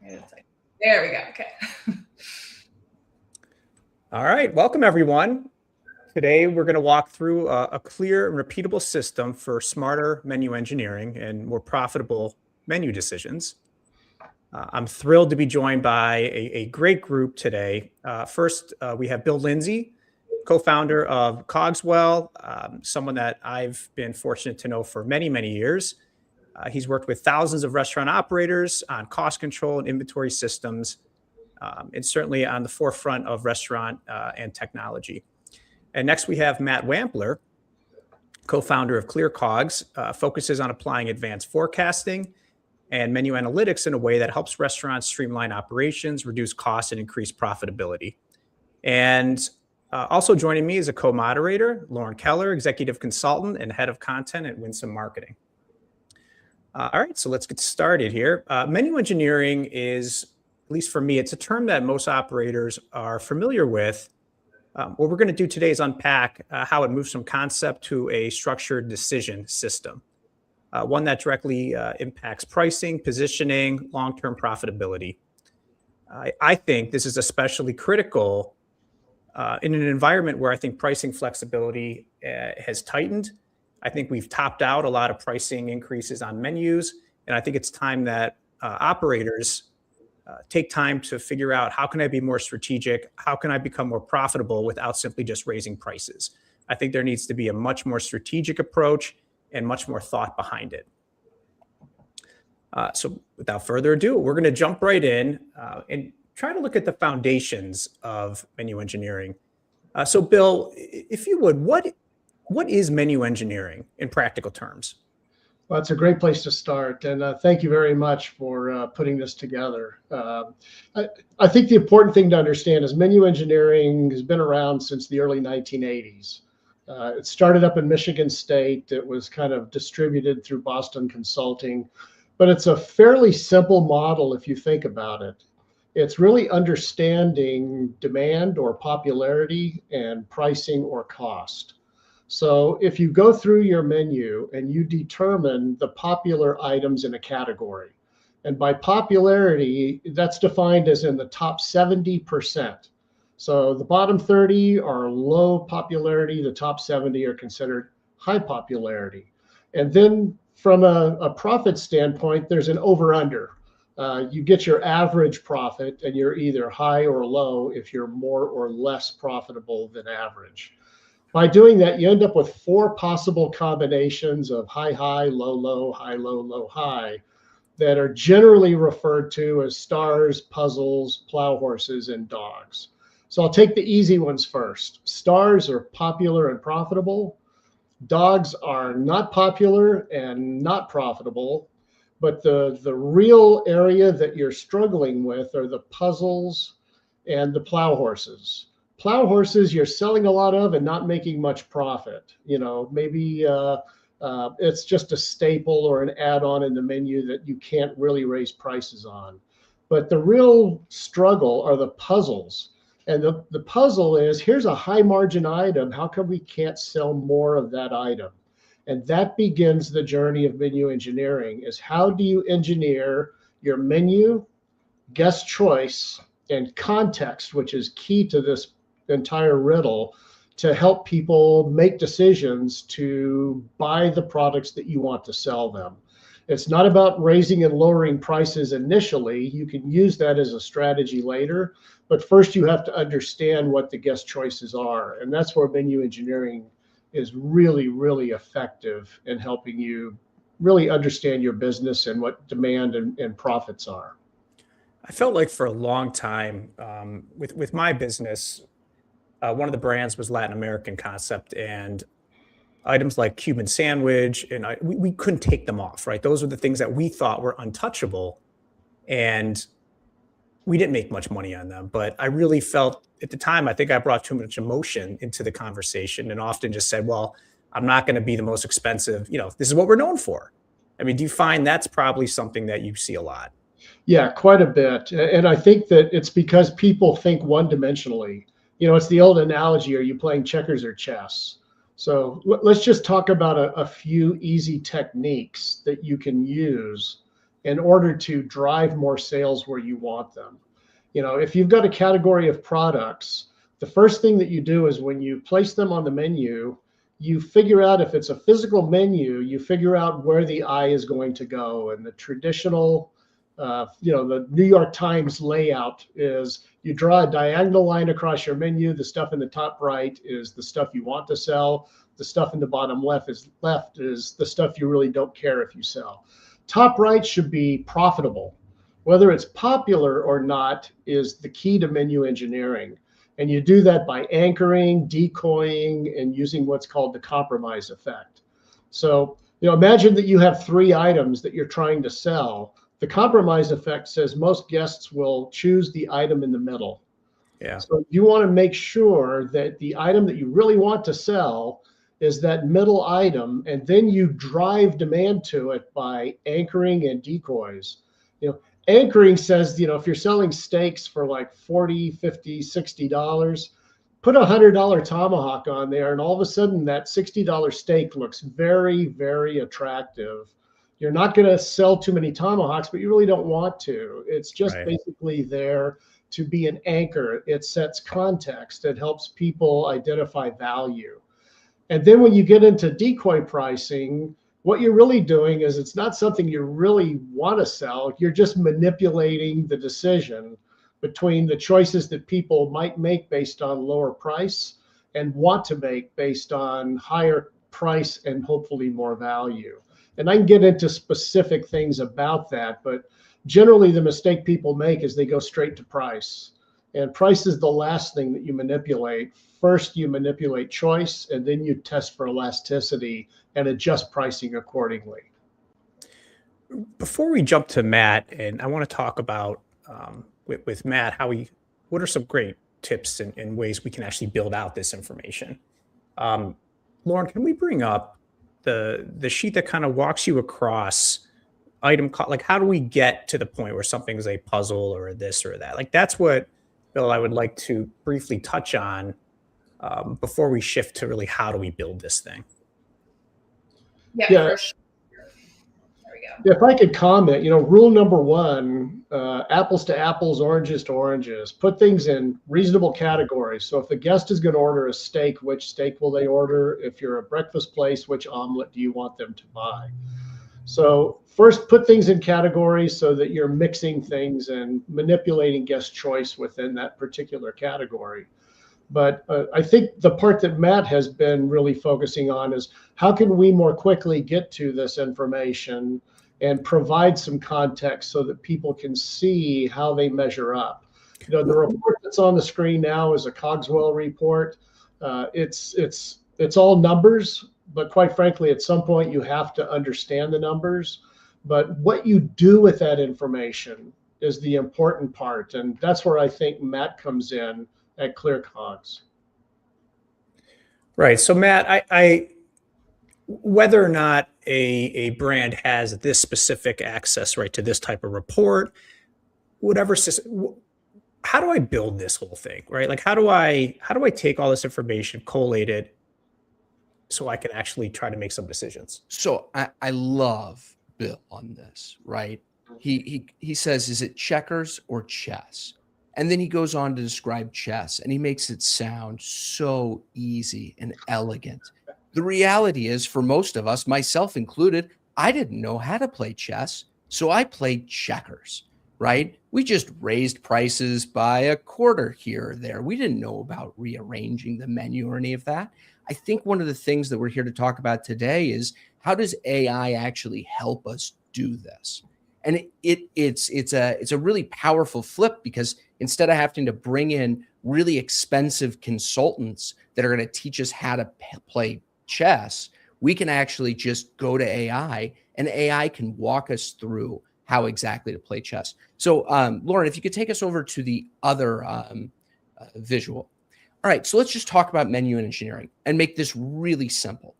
There we go. Okay. All right, welcome everyone. Today we're going to walk through a clear and repeatable system for smarter menu engineering and more profitable menu decisions. I'm thrilled to be joined by a great group today. First, we have Bill Lindsay, co-founder of Cogswell, someone that I've been fortunate to know for many, many years. He's worked with thousands of restaurant operators on cost control and inventory systems, and certainly on the forefront of restaurant and technology. And next we have Matt Wampler, co-founder of ClearCogs, focuses on applying advanced forecasting and menu analytics in a way that helps restaurants streamline operations, reduce costs, and increase profitability. And also joining me is a co-moderator, Lauren Keller, executive consultant and head of content at Winsome Marketing. All right, so let's get started here. Menu engineering is, at least for me, it's a term that most operators are familiar with. What we're going to do today is unpack how it moves from concept to a structured decision system, one that directly impacts pricing, positioning, long-term profitability. I think this is especially critical in an environment where I think pricing flexibility has tightened. I think we've topped out a lot of pricing increases on menus, and I think it's time that operators take time to figure out, how can I be more strategic? How can I become more profitable without simply just raising prices? I think there needs to be a much more strategic approach and much more thought behind it. So without further ado, we're going to jump right in and try to look at the foundations of menu engineering. So Bill, if you would, what is menu engineering in practical terms? Well, it's a great place to start, and thank you very much for putting this together. I think the important thing to understand is menu engineering has been around since the early 1980s. It started up in Michigan State. It was kind of distributed through Boston Consulting, but it's a fairly simple model if you think about it. It's really understanding demand or popularity and pricing or cost. So if you go through your menu and you determine the popular items in a category, and by popularity, that's defined as in the top 70%. So the bottom 30 are low popularity, the top 70 are considered high popularity. And then from a profit standpoint, there's an over-under. You get your average profit, and you're either high or low if you're more or less profitable than average. By doing that, you end up with 4 possible combinations of high, high, low, low, high, low, low, high that are generally referred to as stars, puzzles, plow horses, and dogs. So I'll take the easy ones first. Stars are popular and profitable. Dogs are not popular and not profitable. But the real area that you're struggling with are the puzzles and the plow horses. Plow horses you're selling a lot of and not making much profit. You know, maybe it's just a staple or an add-on in the menu that you can't really raise prices on. But the real struggle are the puzzles. And the puzzle is, here's a high margin item. How come we can't sell more of that item? And that begins the journey of menu engineering, is how do you engineer your menu, guest choice, and context, which is key to this entire riddle, to help people make decisions to buy the products that you want to sell them. It's not about raising and lowering prices initially. You can use that as a strategy later, but first you have to understand what the guest choices are. And that's where menu engineering is really, really effective in helping you really understand your business and what demand and profits are. I felt like for a long time with my business, one of the brands was Latin American concept, and items like Cuban sandwich, and we couldn't take them off, right? Those were the things that we thought were untouchable, and we didn't make much money on them. But I really felt at the time, I think I brought too much emotion into the conversation and often just said, well, I'm not going to be the most expensive. You know, this is what we're known for. I mean, do you find that's probably something that you see a lot? Yeah, quite a bit. And I think that it's because people think one-dimensionally. You know, it's the old analogy, are you playing checkers or chess? So let's just talk about a few easy techniques that you can use in order to drive more sales where you want them. If you've got a category of products, the first thing that you do is when you place them on the menu, you figure out if it's a physical menu, you figure out where the eye is going to go. And the traditional, the New York Times layout is you draw a diagonal line across your menu. The stuff in the top right is the stuff you want to sell. The stuff in the bottom left is the stuff you really don't care if you sell. Top right should be profitable. Whether it's popular or not is the key to menu engineering. And you do that by anchoring, decoying, and using what's called the compromise effect. So, imagine that you have 3 items that you're trying to sell. The compromise effect says most guests will choose the item in the middle. Yeah. So you want to make sure that the item that you really want to sell is that middle item, and then you drive demand to it by anchoring and decoys. Anchoring says, if you're selling steaks for like $40, $50, $60, put a $100 tomahawk on there, and all of a sudden that $60 steak looks very, very attractive. You're not going to sell too many tomahawks, but you really don't want to. It's just basically there to be an anchor. It sets context. It helps people identify value. And then when you get into decoy pricing, what you're really doing is it's not something you really want to sell. You're just manipulating the decision between the choices that people might make based on lower price and want to make based on higher price and hopefully more value. And I can get into specific things about that, but generally the mistake people make is they go straight to price. And price is the last thing that you manipulate. First, you manipulate choice, and then you test for elasticity and adjust pricing accordingly. Before we jump to Matt, and I want to talk about with Matt, what are some great tips and ways we can actually build out this information? Lauren, can we bring up the sheet that kind of walks you across like how do we get to the point where something is a puzzle or this or that? Like that's what, Bill, I would like to briefly touch on before we shift to really how do we build this thing. Yeah. For sure. There we go. If I could comment, rule number 1, apples to apples, oranges to oranges. Put things in reasonable categories. So if the guest is going to order a steak, which steak will they order? If you're a breakfast place, which omelet do you want them to buy? So first, put things in categories so that you're mixing things and manipulating guest choice within that particular category. But I think the part that Matt has been really focusing on is how can we more quickly get to this information and provide some context so that people can see how they measure up. The report that's on the screen now is a Cogswell report. It's all numbers, but quite frankly, at some point you have to understand the numbers. But what you do with that information is the important part. And that's where I think Matt comes in at ClearCogs. Right. So Matt, I whether or not a brand has this specific access right to this type of report, whatever system, how do I build this whole thing, right? Like how do I take all this information, collate it, so I can actually try to make some decisions? So I love Bill on this, right? He says, is it checkers or chess? And then he goes on to describe chess, and he makes it sound so easy and elegant. The reality is, for most of us, myself included, I didn't know how to play chess, so I played checkers, right? We just raised prices by a quarter here or there. We didn't know about rearranging the menu or any of that. I think one of the things that we're here to talk about today is how does AI actually help us do this? And it's a really powerful flip, because instead of having to bring in really expensive consultants that are going to teach us how to play chess, we can actually just go to AI, and AI can walk us through how exactly to play chess. So, Lauren, if you could take us over to the other visual. All right, so let's just talk about menu engineering and make this really simple.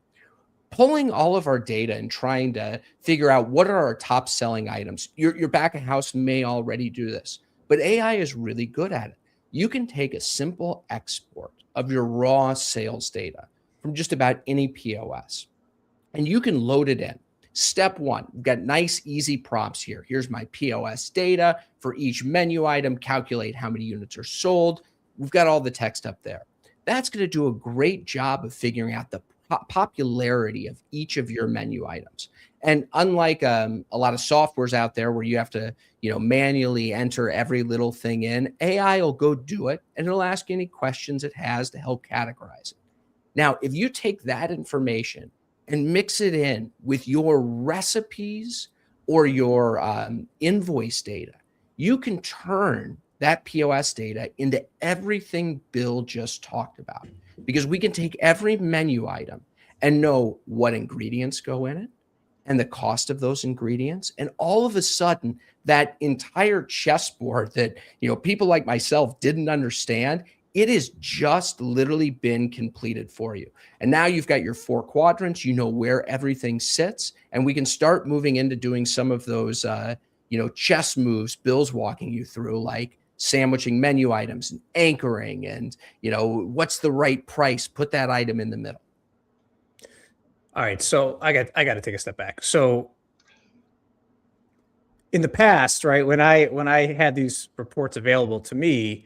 Pulling all of our data and trying to figure out what are our top selling items. Your back of house may already do this, but AI is really good at it. You can take a simple export of your raw sales data from just about any POS, and you can load it in. Step one, we've got nice, easy prompts here. Here's my POS data for each menu item, calculate how many units are sold. We've got all the text up there. That's going to do a great job of figuring out the popularity of each of your menu items. And unlike a lot of softwares out there where you have to, manually enter every little thing in, AI will go do it and it'll ask you any questions it has to help categorize it. Now, if you take that information and mix it in with your recipes or your invoice data, you can turn that POS data into everything Bill just talked about, because we can take every menu item and know what ingredients go in it and the cost of those ingredients. And all of a sudden, that entire chessboard that, people like myself didn't understand, it has just literally been completed for you. And now you've got your 4 quadrants, you know where everything sits, and we can start moving into doing some of those, chess moves Bill's walking you through, like sandwiching menu items and anchoring and, what's the right price, put that item in the middle. All right, so I got to take a step back. So in the past, right, when I had these reports available to me,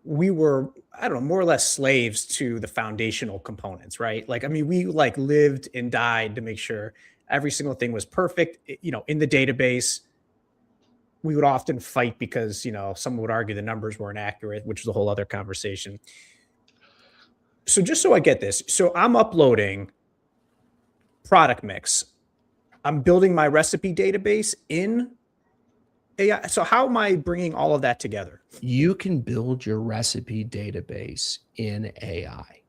we were, I don't know, more or less slaves to the foundational components, right? Like, I mean, we lived and died to make sure every single thing was perfect. In the database, we would often fight because, someone would argue the numbers weren't accurate, which was a whole other conversation. So just so I get this, so I'm uploading product mix. I'm building my recipe database in AI. So how am I bringing all of that together? You can build your recipe database in AI.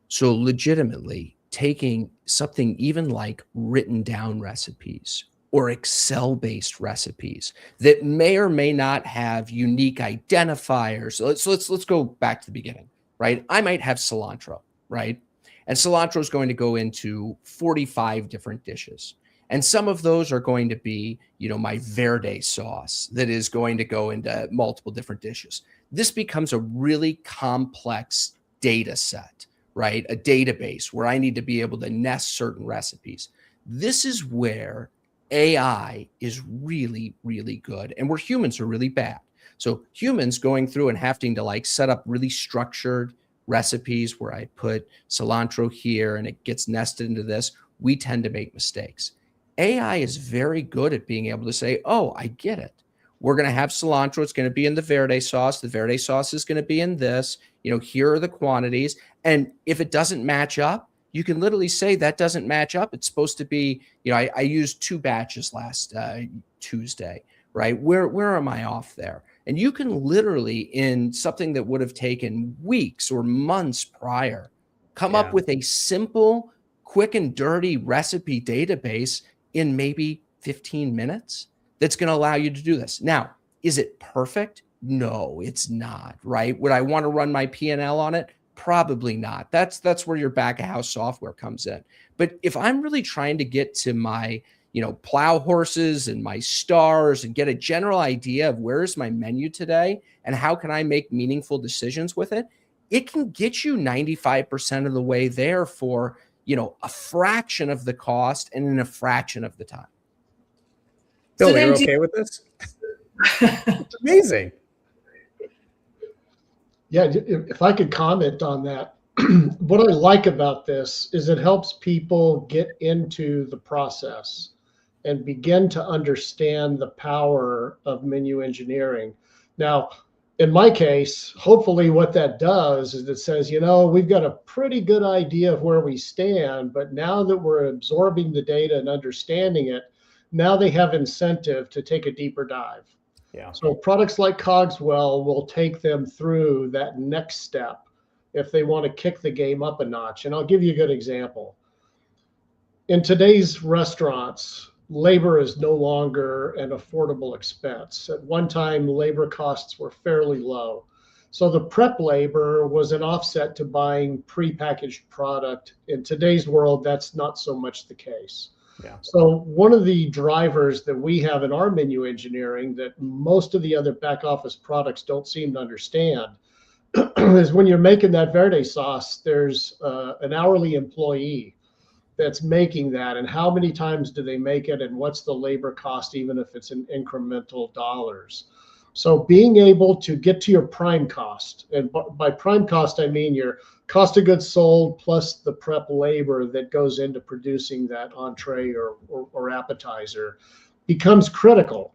So legitimately taking something even like written down recipes or Excel-based recipes that may or may not have unique identifiers. So let's go back to the beginning, right? I might have cilantro, right? And cilantro is going to go into 45 different dishes. And some of those are going to be, my verde sauce that is going to go into multiple different dishes. This becomes a really complex data set, right? A database where I need to be able to nest certain recipes. This is where AI is really, really good and where humans are really bad. So humans going through and having to set up really structured recipes where I put cilantro here and it gets nested into this, we tend to make mistakes. AI is very good at being able to say, oh, I get it. We're going to have cilantro. It's going to be in the verde sauce. The verde sauce is going to be in this. Here are the quantities. And if it doesn't match up, you can literally say that doesn't match up. It's supposed to be, I used 2 batches last Tuesday, right? Where am I off there? And you can literally, in something that would have taken weeks or months prior, come up with a simple, quick and dirty recipe database in maybe 15 minutes that's going to allow you to do this. Now, is it perfect? No, it's not, right? Would I want to run my P&L on it? Probably not. That's where your back of house software comes in. But if I'm really trying to get to my, plow horses and my stars and get a general idea of where's my menu today and how can I make meaningful decisions with it, it can get you 95% of the way there for, a fraction of the cost and in a fraction of the time. Bill, you're okay with this? It's amazing. Yeah, if I could comment on that, what I like about this is it helps people get into the process and begin to understand the power of menu engineering. Now, in my case, hopefully what that does is it says, we've got a pretty good idea of where we stand, but now that we're absorbing the data and understanding it, now they have incentive to take a deeper dive. Yeah. So products like Cogswell will take them through that next step if they want to kick the game up a notch. And I'll give you a good example. In today's restaurants, labor is no longer an affordable expense. At one time, labor costs were fairly low. So the prep labor was an offset to buying prepackaged product. In today's world, that's not so much the case. Yeah. So one of the drivers that we have in our menu engineering that most of the other back office products don't seem to understand is when you're making that verde sauce, there's an hourly employee that's making that, and how many times do they make it, and what's the labor cost, even if it's in incremental dollars. So being able to get to your prime cost, and by prime cost, I mean your cost of goods sold plus the prep labor that goes into producing that entree or appetizer, becomes critical.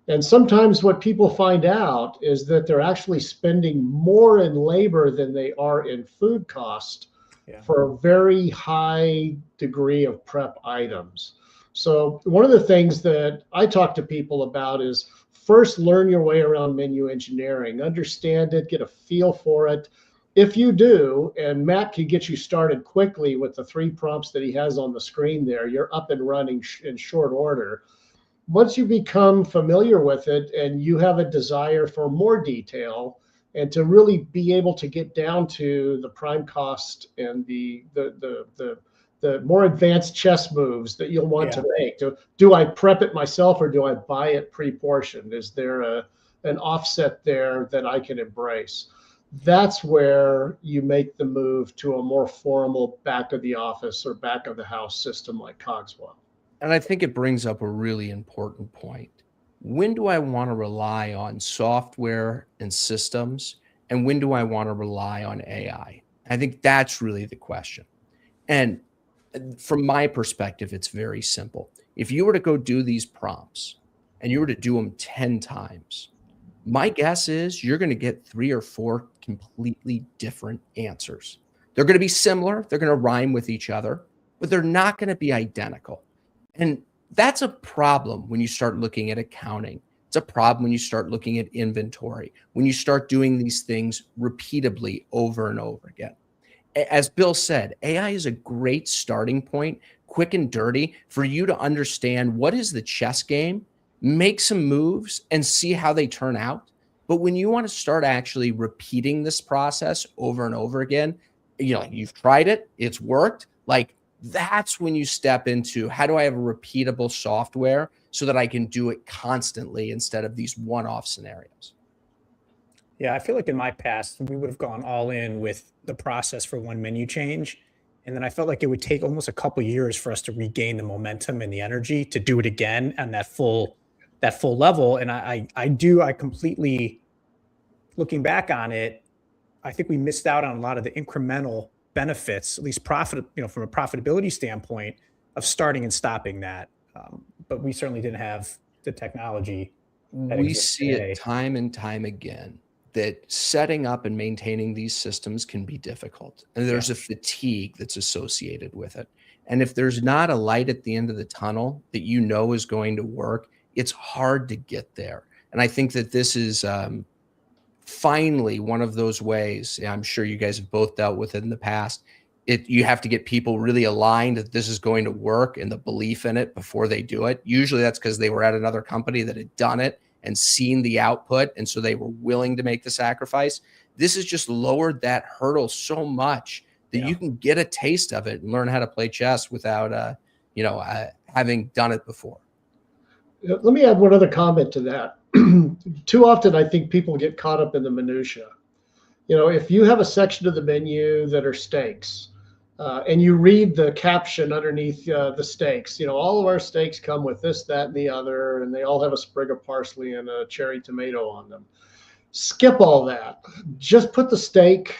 And sometimes what people find out is that they're actually spending more in labor than they are in food cost for a very high degree of prep items. So one of the things that I talk to people about is first learn your way around menu engineering, understand it, get a feel for it. If you do, and Matt can get you started quickly with the 3 prompts that he has on the screen there, you're up and running in short order. Once you become familiar with it and you have a desire for more detail and to really be able to get down to the prime cost and the more advanced chess moves that you'll want to make. Do I prep it myself or do I buy it pre-portioned? Is there an offset there that I can embrace? That's where you make the move to a more formal back of the office or back of the house system like Cogswell. And I think it brings up a really important point. When do I want to rely on software and systems? And when do I want to rely on AI? I think that's really the question. And from my perspective, it's very simple. If you were to go do these prompts and you were to do them 10 times, my guess is you're going to get 3 or 4 completely different answers. They're going to be similar. They're going to rhyme with each other, but they're not going to be identical. And that's a problem when you start looking at accounting. It's a problem when you start looking at inventory, when you start doing these things repeatably over and over again. As Bill said, AI is a great starting point, quick and dirty, for you to understand what is the chess game, make some moves and see how they turn out. But when you want to start actually repeating this process over and over again, you've tried it, it's worked, that's when you step into, how do I have a repeatable software so that I can do it constantly instead of these one-off scenarios? Yeah, I feel like in my past, we would have gone all in with the process for one menu change. And then I felt like it would take almost a couple years for us to regain the momentum and the energy to do it again on that full level. And I completely, looking back on it, I think we missed out on a lot of the incremental benefits, at least from a profitability standpoint, of starting and stopping that. But we certainly didn't have the technology. We see it time and time again that setting up and maintaining these systems can be difficult. And there's a fatigue that's associated with it. And if there's not a light at the end of the tunnel that is going to work, it's hard to get there. And I think that this is finally one of those ways. I'm sure you guys have both dealt with it in the past. You have to get people really aligned that this is going to work and the belief in it before they do it. Usually that's because they were at another company that had done it and seen the output, and so they were willing to make the sacrifice. This has just lowered that hurdle so much that you can get a taste of it and learn how to play chess without having done it before. Let me add one other comment to that. Too often, I think people get caught up in the minutia. If you have a section of the menu that are steaks, and you read the caption underneath the steaks, all of our steaks come with this, that, and the other, and they all have a sprig of parsley and a cherry tomato on them. Skip all that. Just put the steak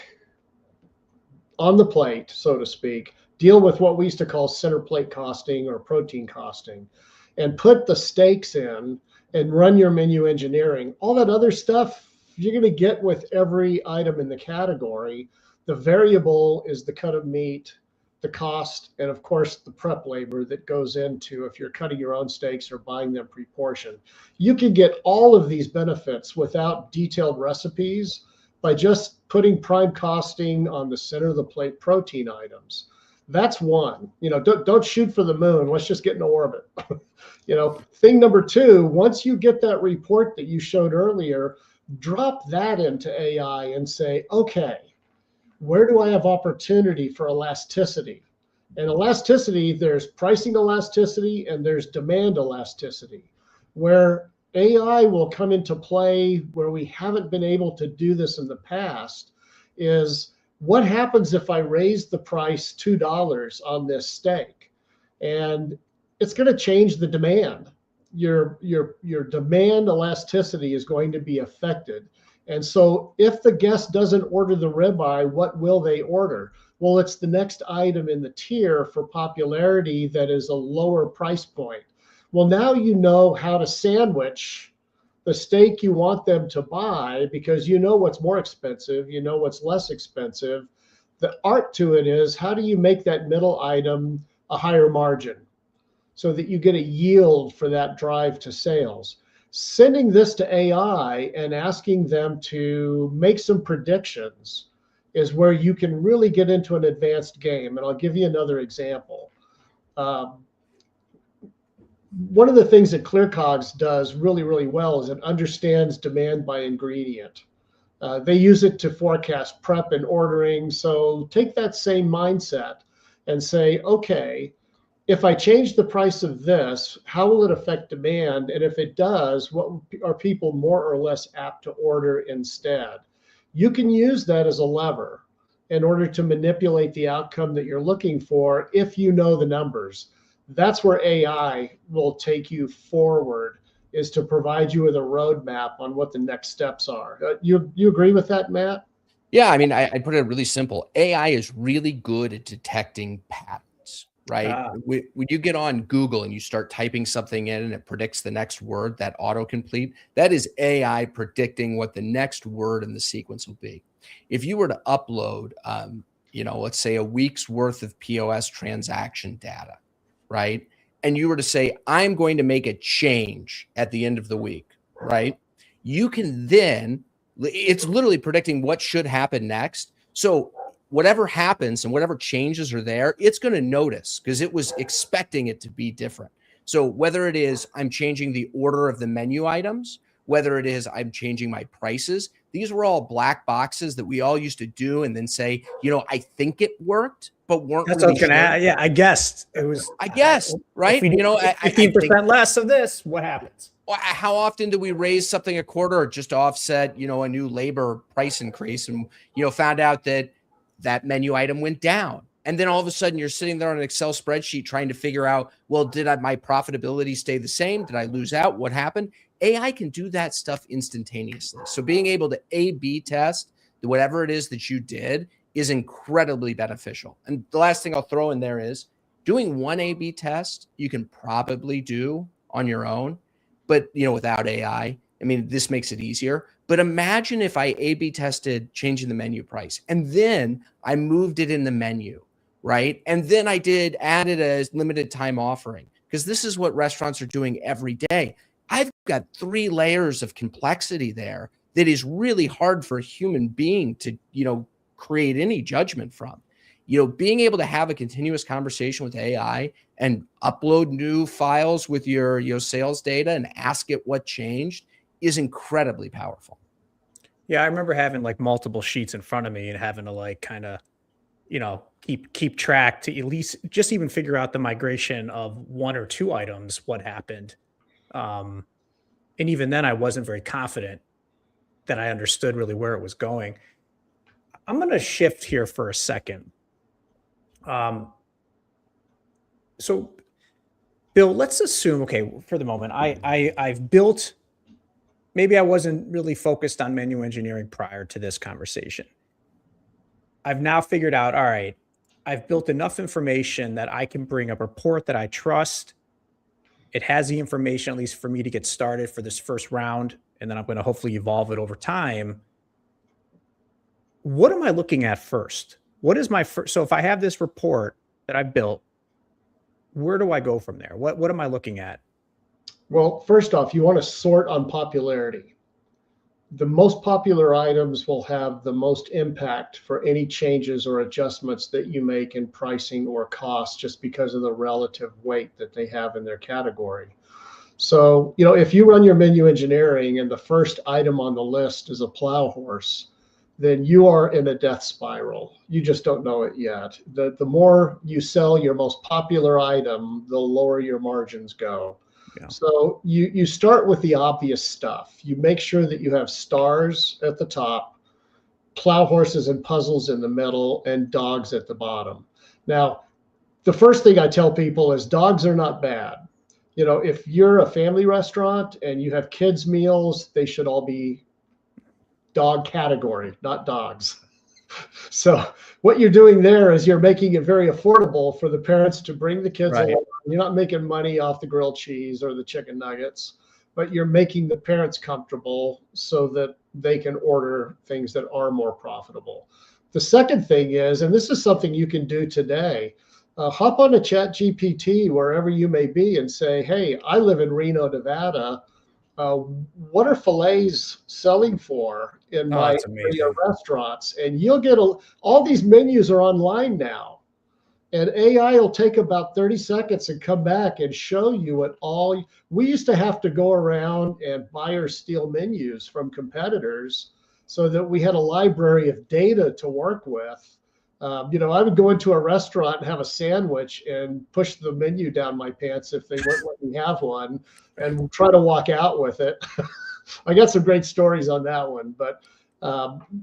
on the plate, so to speak. Deal with what we used to call center plate costing or protein costing, and put the steaks in and run your menu engineering. All that other stuff you're going to get with every item in the category. The variable is the cut of meat, the cost, and of course the prep labor that goes into if you're cutting your own steaks or buying them pre-portioned. You can get all of these benefits without detailed recipes by just putting prime costing on the center of the plate protein items. That's one. Don't shoot for the moon. Let's just get in orbit. Thing number 2, once you get that report that you showed earlier, drop that into AI and say, okay, where do I have opportunity for elasticity? And elasticity, there's pricing elasticity and there's demand elasticity. Where AI will come into play, where we haven't been able to do this in the past, is what happens if I raise the price $2 on this steak? and it's going to change the demand. Your demand elasticity is going to be affected. And so if the guest doesn't order the ribeye, what will they order? Well, it's the next item in the tier for popularity that is a lower price point. Well, now you know how to sandwich the steak you want them to buy, because you know what's more expensive, you know what's less expensive. The art to it is, how do you make that middle item a higher margin so that you get a yield for that drive to sales? Sending this to AI and asking them to make some predictions is where you can really get into an advanced game. And I'll give you another example. One of the things that ClearCogs does really, really well is it understands demand by ingredient. They use it to forecast prep and ordering. So take that same mindset and say, okay, if I change the price of this, how will it affect demand? And if it does, what are people more or less apt to order instead? You can use that as a lever in order to manipulate the outcome that you're looking for if you know the numbers. That's where AI will take you forward, is to provide you with a roadmap on what the next steps are. You agree with that, Matt? Yeah, I mean, I put it really simple. AI is really good at detecting patterns, right? When you get on Google and you start typing something in and it predicts the next word, that autocomplete, that is AI predicting what the next word in the sequence will be. If you were to upload, let's say a week's worth of POS transaction data, right? And you were to say, I'm going to make a change at the end of the week, right? You can then, it's literally predicting what should happen next. So whatever happens and whatever changes are there, it's going to notice because it was expecting it to be different. So whether it is I'm changing the order of the menu items, whether it is I'm changing my prices, these were all black boxes that we all used to do and then say, I think it worked, but weren't That's really what I was going to add. Yeah, I guessed it was. I guessed, right? If we 15% less of this, what happens? How often do we raise something a quarter or just offset, a new labor price increase and, found out that that menu item went down. And then all of a sudden you're sitting there on an Excel spreadsheet trying to figure out, well, did my profitability stay the same? Did I lose out? What happened? AI can do that stuff instantaneously. So being able to A/B test whatever it is that you did is incredibly beneficial. And the last thing I'll throw in there is doing one A/B test, you can probably do on your own, but without AI, I mean, this makes it easier. But imagine if I A/B tested changing the menu price and then I moved it in the menu, right? And then I added a limited time offering, because this is what restaurants are doing every day. I've got 3 layers of complexity there that is really hard for a human being to, create any judgment from. Being able to have a continuous conversation with AI and upload new files with your sales data and ask it what changed is incredibly powerful. Yeah, I remember having like multiple sheets in front of me and having to like kind of, keep track to at least just even figure out the migration of 1 or 2 items, what happened. And even then I wasn't very confident that I understood really where it was going. I'm going to shift here for a second. So Bill, let's assume, okay, for the moment, I've built, maybe I wasn't really focused on menu engineering prior to this conversation. I've now figured out, all right, I've built enough information that I can bring a report that I trust. It has the information, at least for me to get started for this first round, and then I'm going to hopefully evolve it over time. What am I looking at first? What is my first? So if I have this report that I built, where do I go from there? What am I looking at? Well, first off, you want to sort on popularity. The most popular items will have the most impact for any changes or adjustments that you make in pricing or cost, just because of the relative weight that they have in their category. So, if you run your menu engineering and the first item on the list is a plow horse, then you are in a death spiral. You just don't know it yet. The more you sell your most popular item, the lower your margins go. Yeah. So you start with the obvious stuff. You make sure that you have stars at the top, plow horses and puzzles in the middle, and dogs at the bottom. Now, the first thing I tell people is dogs are not bad. If you're a family restaurant and you have kids meals, they should all be dog category, not dogs. So what you're doing there is you're making it very affordable for the parents to bring the kids Right. along. You're not making money off the grilled cheese or the chicken nuggets, but you're making the parents comfortable so that they can order things that are more profitable. The second thing is, and this is something you can do today, hop on a Chat GPT wherever you may be and say, hey, I live in Reno, Nevada. What are fillets selling for in Oh, my that's area amazing. restaurants? And you'll get all these menus are online now. And AI will take about 30 seconds and come back and show you what all we used to have to go around and buy or steal menus from competitors so that we had a library of data to work with. I would go into a restaurant and have a sandwich and push the menu down my pants if they wouldn't let me have one and try to walk out with it. I got some great stories on that one, but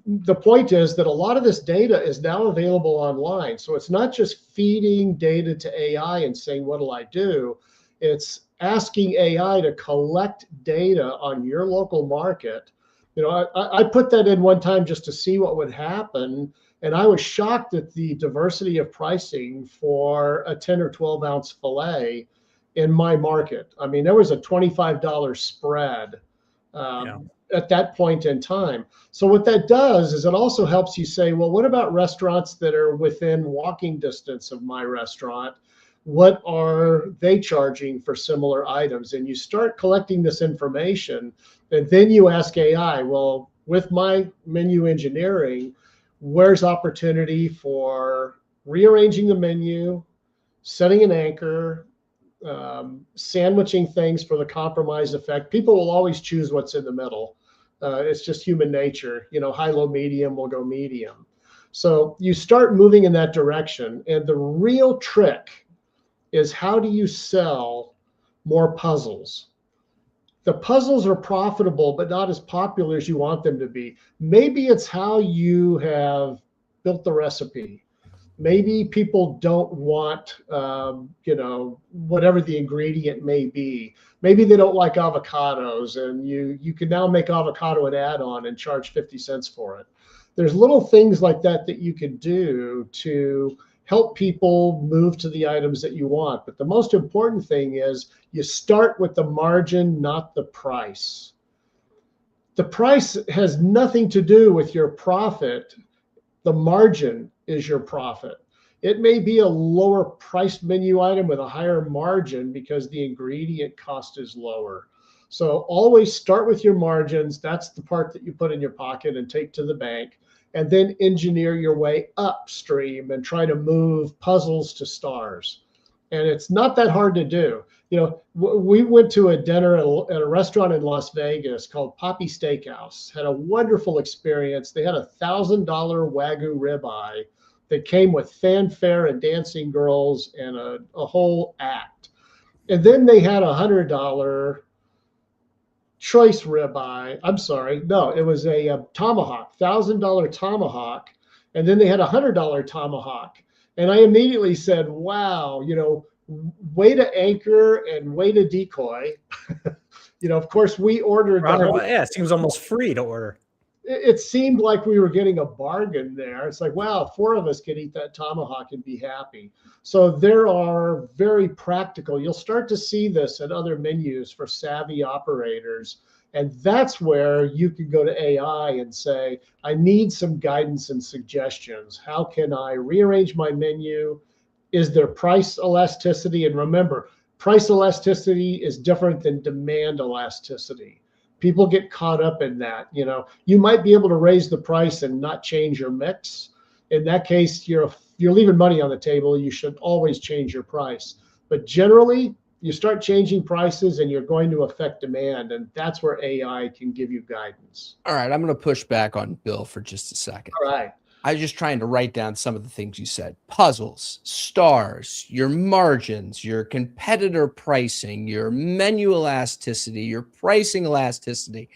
the point is that a lot of this data is now available online. So it's not just feeding data to AI and saying, what'll I do? It's asking AI to collect data on your local market. I put that in one time just to see what would happen. And I was shocked at the diversity of pricing for a 10 or 12 ounce filet in my market. I mean, there was a $25 spread at that point in time. So what that does is it also helps you say, well, what about restaurants that are within walking distance of my restaurant? What are they charging for similar items? And you start collecting this information, and then you ask AI, well, with my menu engineering, where's opportunity for rearranging the menu, setting an anchor, sandwiching things for the compromise effect. People will always choose what's in the middle. It's just human nature. High, low, medium will go medium. So you start moving in that direction. And the real trick is, how do you sell more puzzles? The puzzles are profitable, but not as popular as you want them to be. Maybe it's how you have built the recipe. Maybe people don't want, whatever the ingredient may be. Maybe they don't like avocados, and you can now make avocado an add-on and charge 50 cents for it. There's little things like that you can do to help people move to the items that you want. But the most important thing is you start with the margin, not the price. The price has nothing to do with your profit. The margin is your profit. It may be a lower priced menu item with a higher margin because the ingredient cost is lower. So always start with your margins. That's the part that you put in your pocket and take to the bank, and then engineer your way upstream and try to move puzzles to stars. And it's not that hard to do. We went to a dinner at a restaurant in Las Vegas called Poppy Steakhouse. Had a wonderful experience. They had $1,000 Wagyu ribeye that came with fanfare and dancing girls and a whole act. And then they had $100 choice ribeye. I'm sorry. No, it was a tomahawk, $1,000 tomahawk. And then they had $100 tomahawk. And I immediately said, wow, way to anchor and way to decoy. Of course, we ordered. Yeah, it seems almost free to order. It seemed like we were getting a bargain there. It's like, wow, 4 of us could eat that tomahawk and be happy. So there are very practical. You'll start to see this at other menus for savvy operators. And that's where you can go to AI and say, I need some guidance and suggestions. How can I rearrange my menu? Is there price elasticity? And remember, price elasticity is different than demand elasticity. People get caught up in that. You might be able to raise the price and not change your mix. In that case, you're leaving money on the table. You should always change your price. But generally, you start changing prices and you're going to affect demand. And that's where AI can give you guidance. All right, I'm going to push back on Bill for just a second. All right. I was just trying to write down some of the things you said. Puzzles, stars, your margins, your competitor pricing, your menu elasticity, your pricing elasticity,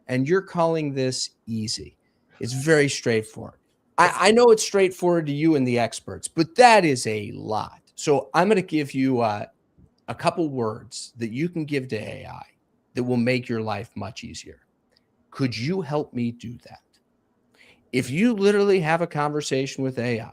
and you're calling this easy. It's very straightforward. I know it's straightforward to you and the experts, but that is a lot. So I'm going to give you a couple words that you can give to AI that will make your life much easier. Could you help me do that? If you literally have a conversation with AI,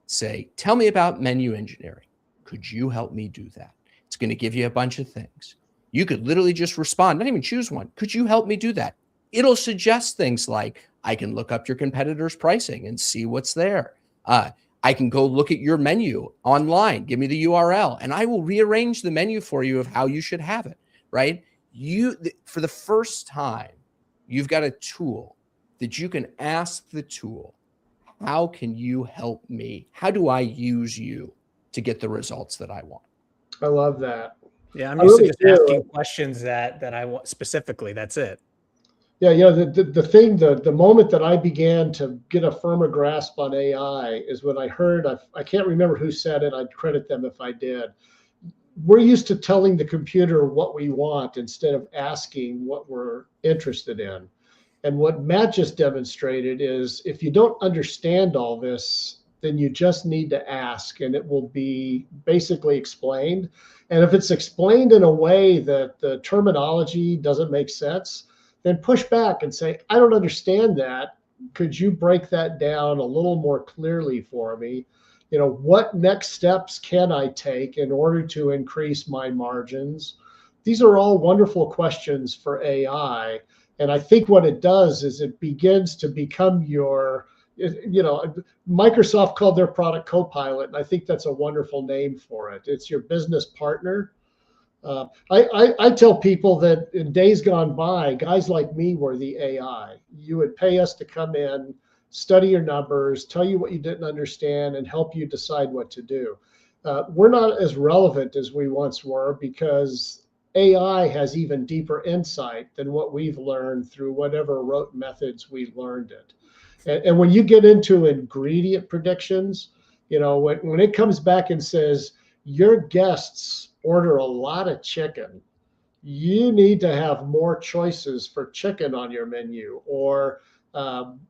say, tell me about menu engineering. Could you help me do that? It's going to give you a bunch of things. You could literally just respond, not even choose one. Could you help me do that? It'll suggest things like, I can look up your competitors' pricing and see what's there. I can go look at your menu online, give me the URL, and I will rearrange the menu for you of how you should have it, right? For the first time, you've got a tool that you can ask the tool, how can you help me? How do I use you to get the results that I want? I love that. Yeah, I'm used to just asking questions that I want specifically. That's it. Yeah, the moment that I began to get a firmer grasp on AI is when I heard, I can't remember who said it, I'd credit them if I did. We're used to telling the computer what we want instead of asking what we're interested in. And what Matt just demonstrated is if you don't understand all this, then you just need to ask and it will be basically explained. And if it's explained in a way that the terminology doesn't make sense, then push back and say, I don't understand that. Could you break that down a little more clearly for me? What next steps can I take in order to increase my margins? These are all wonderful questions for AI. And I think what it does is it begins to become Microsoft called their product Copilot, and I think that's a wonderful name for it. It's your business partner. I tell people that in days gone by, guys like me were the AI. You would pay us to come in, study your numbers, tell you what you didn't understand, and help you decide what to do. We're not as relevant as we once were because AI has even deeper insight than what we've learned through whatever rote methods we learned it. And when you get into ingredient predictions, when it comes back and says, your guests order a lot of chicken, you need to have more choices for chicken on your menu, or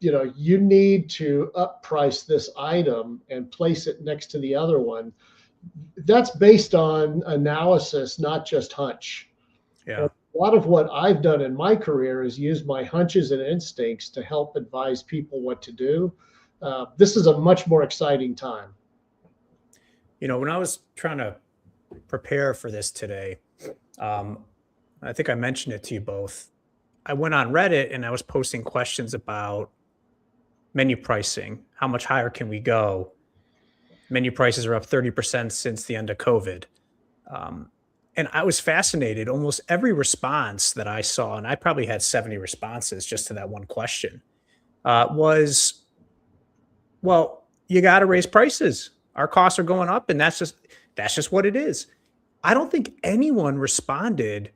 you need to up price this item and place it next to the other one. That's based on analysis, not just hunch. Yeah. And a lot of what I've done in my career is use my hunches and instincts to help advise people what to do. This is a much more exciting time. When I was trying to prepare for this today, I think I mentioned it to you both. I went on Reddit and I was posting questions about menu pricing. How much higher can we go? Menu prices are up 30% since the end of COVID. And I was fascinated. Almost every response that I saw, and I probably had 70 responses just to that one question, was, well, you got to raise prices. Our costs are going up, and that's just what it is. I don't think anyone responded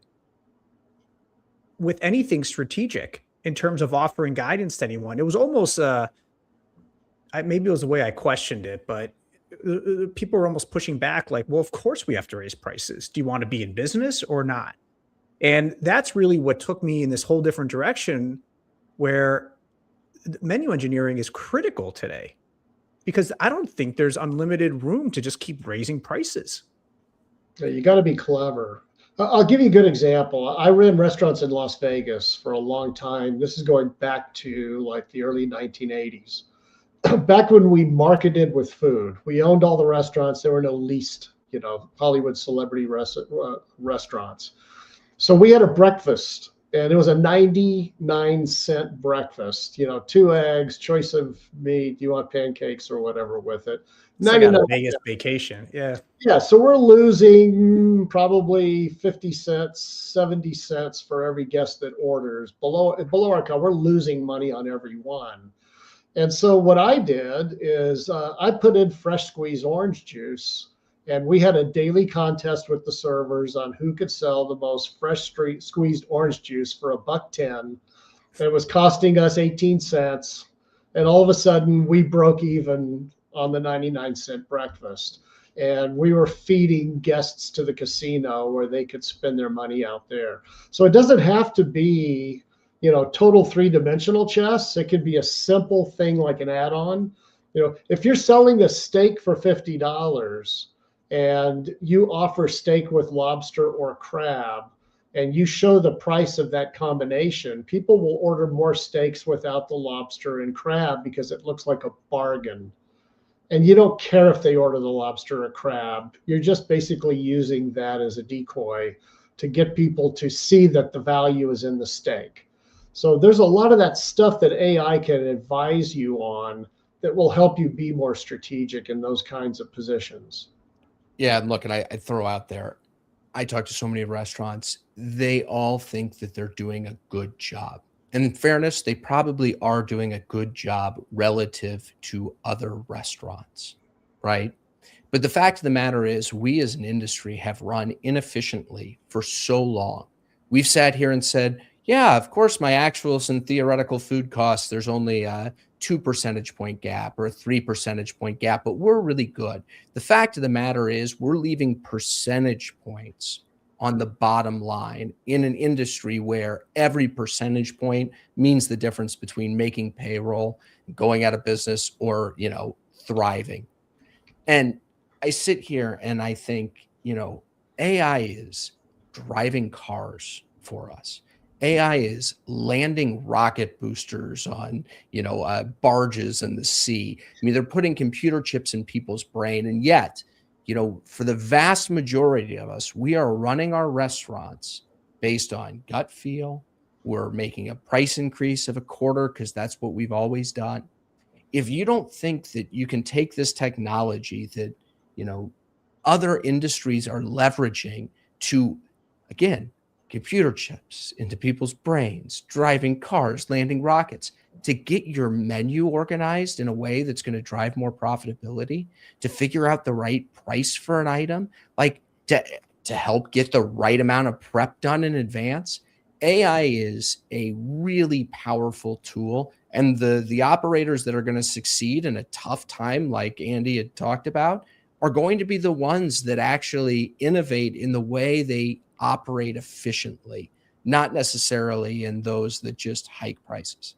with anything strategic in terms of offering guidance to anyone. It was almost, maybe it was the way I questioned it, but people were almost pushing back like, well, of course we have to raise prices. Do you want to be in business or not? And that's really what took me in this whole different direction where menu engineering is critical today, because I don't think there's unlimited room to just keep raising prices. You got to be clever. I'll give you a good example. I ran restaurants in Las Vegas for a long time. This is going back to like the early 1980s. Back when we marketed with food, we owned all the restaurants. There were no leased, Hollywood celebrity restaurants. So we had a breakfast, and it was a 99-cent breakfast. 2 eggs, choice of meat. Do you want pancakes or whatever with it? It's like a Vegas vacation. Yeah. Yeah. So we're losing probably 50 cents, 70 cents for every guest that orders. Below our cost, we're losing money on every one. And so what I did is I put in fresh squeezed orange juice, and we had a daily contest with the servers on who could sell the most fresh squeezed orange juice for $1.10. It was costing us 18 cents. And all of a sudden we broke even on the 99-cent breakfast. And we were feeding guests to the casino where they could spend their money out there. So it doesn't have to be total 3-dimensional chess. It could be a simple thing like an add-on. If you're selling a steak for $50, and you offer steak with lobster or crab, and you show the price of that combination, people will order more steaks without the lobster and crab because it looks like a bargain. And you don't care if they order the lobster or crab. You're just basically using that as a decoy to get people to see that the value is in the steak. So there's a lot of that stuff that AI can advise you on that will help you be more strategic in those kinds of positions. Yeah, and look, and I throw out there, I talk to so many restaurants, they all think that they're doing a good job. And in fairness, they probably are doing a good job relative to other restaurants, right? But the fact of the matter is, we as an industry have run inefficiently for so long. We've sat here and said, yeah, of course, my actuals and theoretical food costs, there's only a 2 percentage point gap or a 3 percentage point gap, but we're really good. The fact of the matter is, we're leaving percentage points on the bottom line in an industry where every percentage point means the difference between making payroll, going out of business, or, thriving. And I sit here and I think, AI is driving cars for us. AI is landing rocket boosters on, barges in the sea. I mean, they're putting computer chips in people's brain. And yet, for the vast majority of us, we are running our restaurants based on gut feel. We're making a price increase of a quarter because that's what we've always done. If you don't think that you can take this technology that, other industries are leveraging to, again, computer chips into people's brains, driving cars, landing rockets, to get your menu organized in a way that's going to drive more profitability, to figure out the right price for an item, like to help get the right amount of prep done in advance. AI is a really powerful tool, and the operators that are going to succeed in a tough time, like Andy had talked about, are going to be the ones that actually innovate in the way they operate efficiently, not necessarily in those that just hike prices.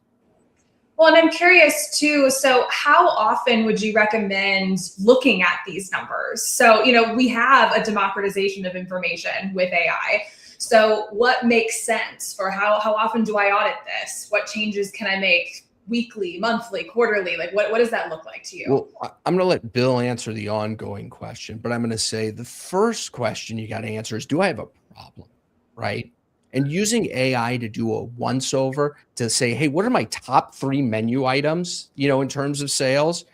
Well, and I'm curious too, so how often would you recommend looking at these numbers? So, we have a democratization of information with AI. So what makes sense for how often do I audit this? What changes can I make weekly, monthly, quarterly? Like what does that look like to you? Well, I'm going to let Bill answer the ongoing question, but I'm going to say the first question you got to answer is, do I have a problem? Right? And using AI to do a once over to say, hey, what are my top 3 menu items, in terms of sales?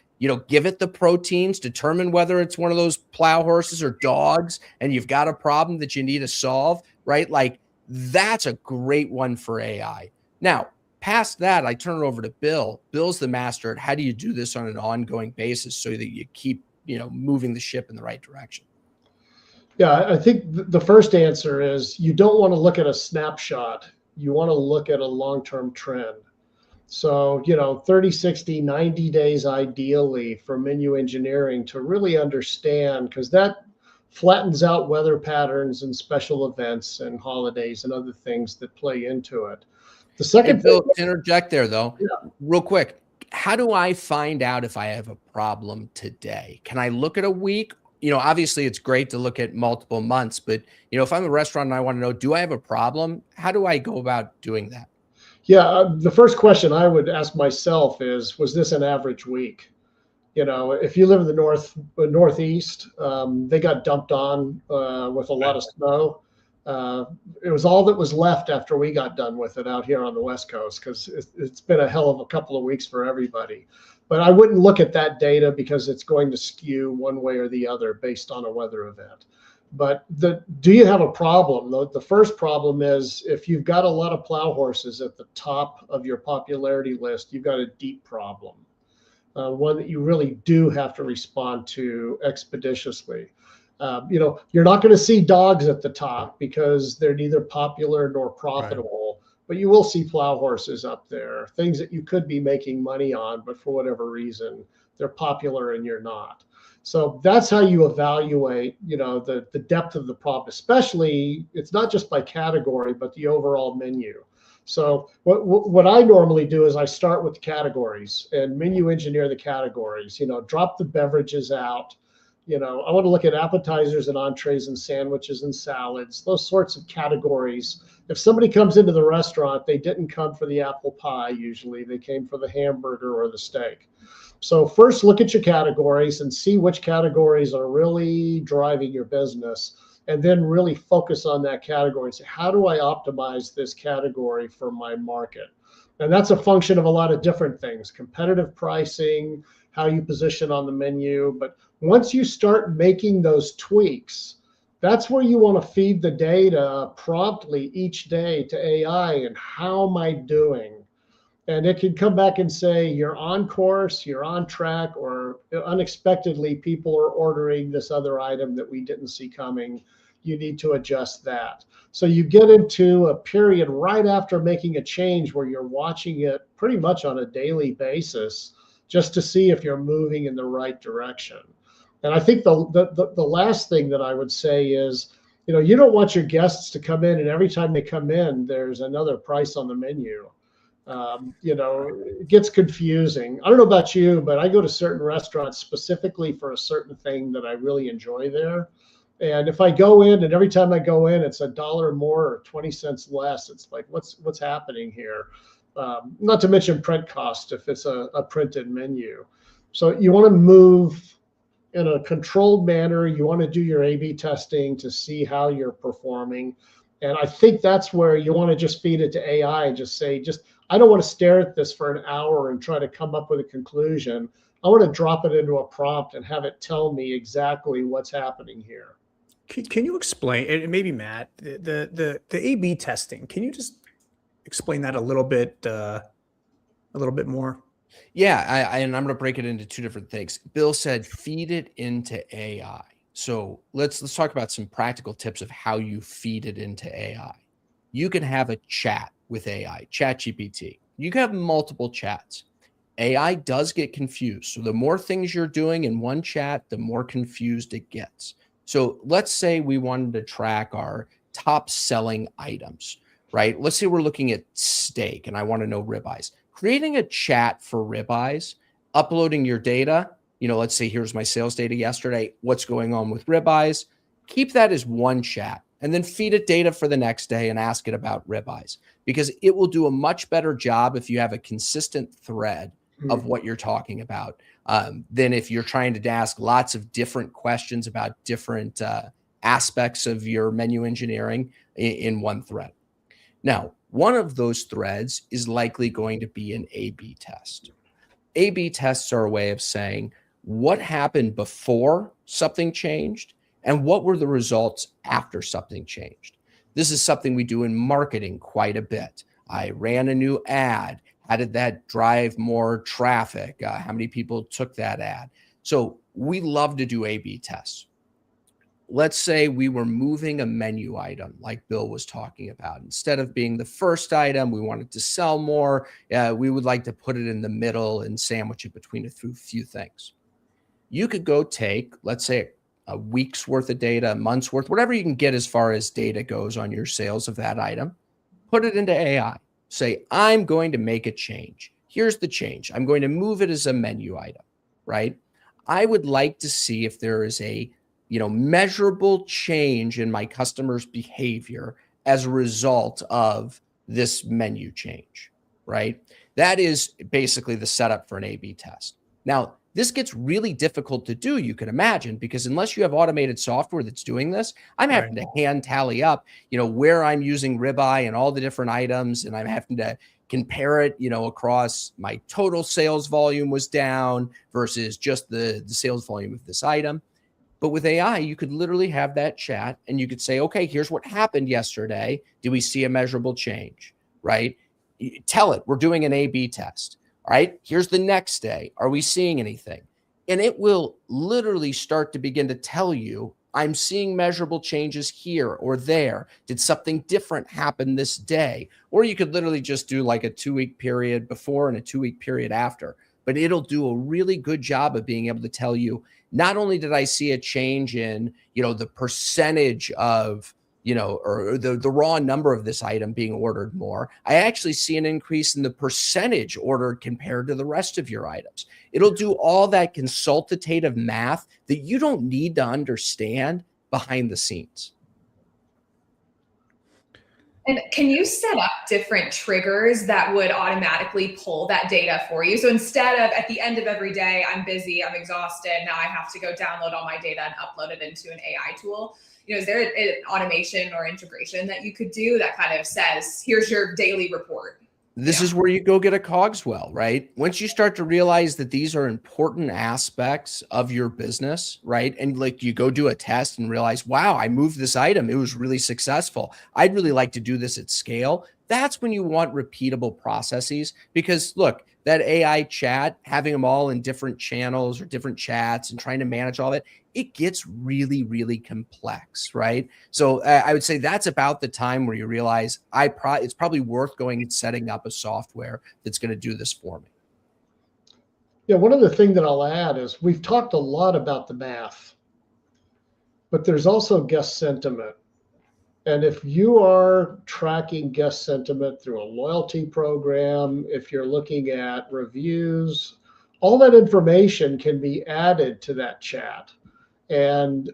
Give it the proteins, determine whether it's one of those plow horses or dogs, and you've got a problem that you need to solve, right? Like, that's a great one for AI. Now, past that, I turn it over to Bill. Bill's the master at how do you do this on an ongoing basis so that you keep, moving the ship in the right direction. Yeah, I think the first answer is you don't want to look at a snapshot. You want to look at a long-term trend. So, 30, 60, 90 days ideally for menu engineering to really understand, because that flattens out weather patterns and special events and holidays and other things that play into it. The second Hey, Bill, interject there though, real quick. How do I find out if I have a problem today? Can I look at a week? Obviously it's great to look at multiple months, but if I'm a restaurant and I want to know, do I have a problem? How do I go about doing that? Yeah, the first question I would ask myself is, was this an average week? If you live in the Northeast, they got dumped on with a lot of snow. It was all that was left after we got done with it out here on the West Coast, because it's been a hell of a couple of weeks for everybody. But I wouldn't look at that data because it's going to skew one way or the other based on a weather event. But do you have a problem? The first problem is, if you've got a lot of plow horses at the top of your popularity list, you've got a deep problem. One that you really do have to respond to expeditiously. You're not going to see dogs at the top because they're neither popular nor profitable, but you will see plow horses up there, things that you could be making money on, but for whatever reason, they're popular and you're not. So that's how you evaluate, the depth of the problem, especially it's not just by category, but the overall menu. So what I normally do is I start with the categories and menu engineer the categories, drop the beverages out, I want to look at appetizers and entrees and sandwiches and salads, those sorts of categories. If somebody comes into the restaurant, they didn't come for the apple pie usually. They came for the hamburger or the steak. So first look at your categories and see which categories are really driving your business, and then really focus on that category and say, how do I optimize this category for my market? And that's a function of a lot of different things, competitive pricing, how you position on the menu. But once you start making those tweaks, that's where you want to feed the data promptly each day to AI and how am I doing? And it can come back and say, you're on course, you're on track, or unexpectedly, people are ordering this other item that we didn't see coming. You need to adjust that. So you get into a period right after making a change where you're watching it pretty much on a daily basis just to see if you're moving in the right direction. And I think the last thing that I would say is, you don't want your guests to come in and every time they come in, there's another price on the menu. It gets confusing. I don't know about you, but I go to certain restaurants specifically for a certain thing that I really enjoy there. And if I go in and every time I go in, it's $1 more or 20 cents less, it's like, what's happening here? Not to mention print cost if it's a printed menu. So you want to move in a controlled manner. You want to do your A/B testing to see how you're performing. And I think that's where you want to just feed it to AI and just say, I don't want to stare at this for an hour and try to come up with a conclusion. I want to drop it into a prompt and have it tell me exactly what's happening here. Can you explain, and maybe Matt, the A/B testing? Can you just explain that a little bit more? Yeah, and I'm going to break it into two different things. Bill said feed it into AI. So let's talk about some practical tips of how you feed it into AI. You can have a chat with AI, ChatGPT. You can have multiple chats. AI does get confused. So the more things you're doing in one chat, the more confused it gets. So let's say we wanted to track our top selling items, right? Let's say we're looking at steak and I want to know ribeyes. Creating a chat for ribeyes, uploading your data, let's say here's my sales data yesterday, what's going on with ribeyes. Keep that as one chat and then feed it data for the next day and ask it about ribeyes, because it will do a much better job if you have a consistent thread of what you're talking about than if you're trying to ask lots of different questions about different aspects of your menu engineering in one thread. Now, one of those threads is likely going to be an A/B test. A/B tests are a way of saying what happened before something changed and what were the results after something changed. This is something we do in marketing quite a bit. I ran a new ad. How did that drive more traffic? How many people took that ad? So we love to do A/B tests. Let's say we were moving a menu item like Bill was talking about. Instead of being the first item, we wanted to sell more. We would like to put it in the middle and sandwich it between a few things. You could go take, let's say, a week's worth of data, a month's worth, whatever you can get as far as data goes on your sales of that item, put it into AI. Say, I'm going to make a change. Here's the change. I'm going to move it as a menu item, right? I would like to see if there is a measurable change in my customers' behavior as a result of this menu change, right? That is basically the setup for an A/B test. Now, this gets really difficult to do, you can imagine, because unless you have automated software that's doing this, I'm having to hand tally up, where I'm using ribeye and all the different items, and I'm having to compare it, across my total sales volume was down versus just the sales volume of this item. But with AI, you could literally have that chat and you could say, okay, here's what happened yesterday. Do we see a measurable change, right? Tell it, we're doing an A/B test. All right, here's the next day. Are we seeing anything? And it will literally start to begin to tell you, I'm seeing measurable changes here or there. Did something different happen this day? Or you could literally just do like a 2-week period before and a 2-week period after. But it'll do a really good job of being able to tell you, not only did I see a change in, the percentage of, or the raw number of this item being ordered more, I actually see an increase in the percentage ordered compared to the rest of your items. It'll do all that consultative math that you don't need to understand behind the scenes. And can you set up different triggers that would automatically pull that data for you? So instead of at the end of every day, I'm busy, I'm exhausted, now I have to go download all my data and upload it into an AI tool. Is there an automation or integration that you could do that kind of says, here's your daily report? This is where you go get a Cogswell, right? Once you start to realize that these are important aspects of your business, right? And like you go do a test and realize, wow, I moved this item. It was really successful. I'd really like to do this at scale. That's when you want repeatable processes, because look, that AI chat, having them all in different channels or different chats and trying to manage all that, it gets really, really complex, right? So I would say that's about the time where you realize it's probably worth going and setting up a software that's going to do this for me. Yeah, one other thing that I'll add is we've talked a lot about the math, but there's also guest sentiment. And if you are tracking guest sentiment through a loyalty program, if you're looking at reviews, all that information can be added to that chat and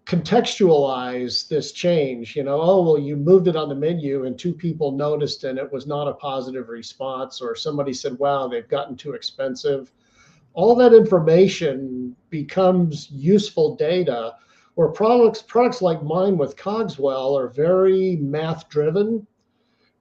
contextualize this change. Oh, well, you moved it on the menu and 2 people noticed and it was not a positive response, or somebody said, wow, they've gotten too expensive. All that information becomes useful data, where products like mine with Cogswell are very math driven,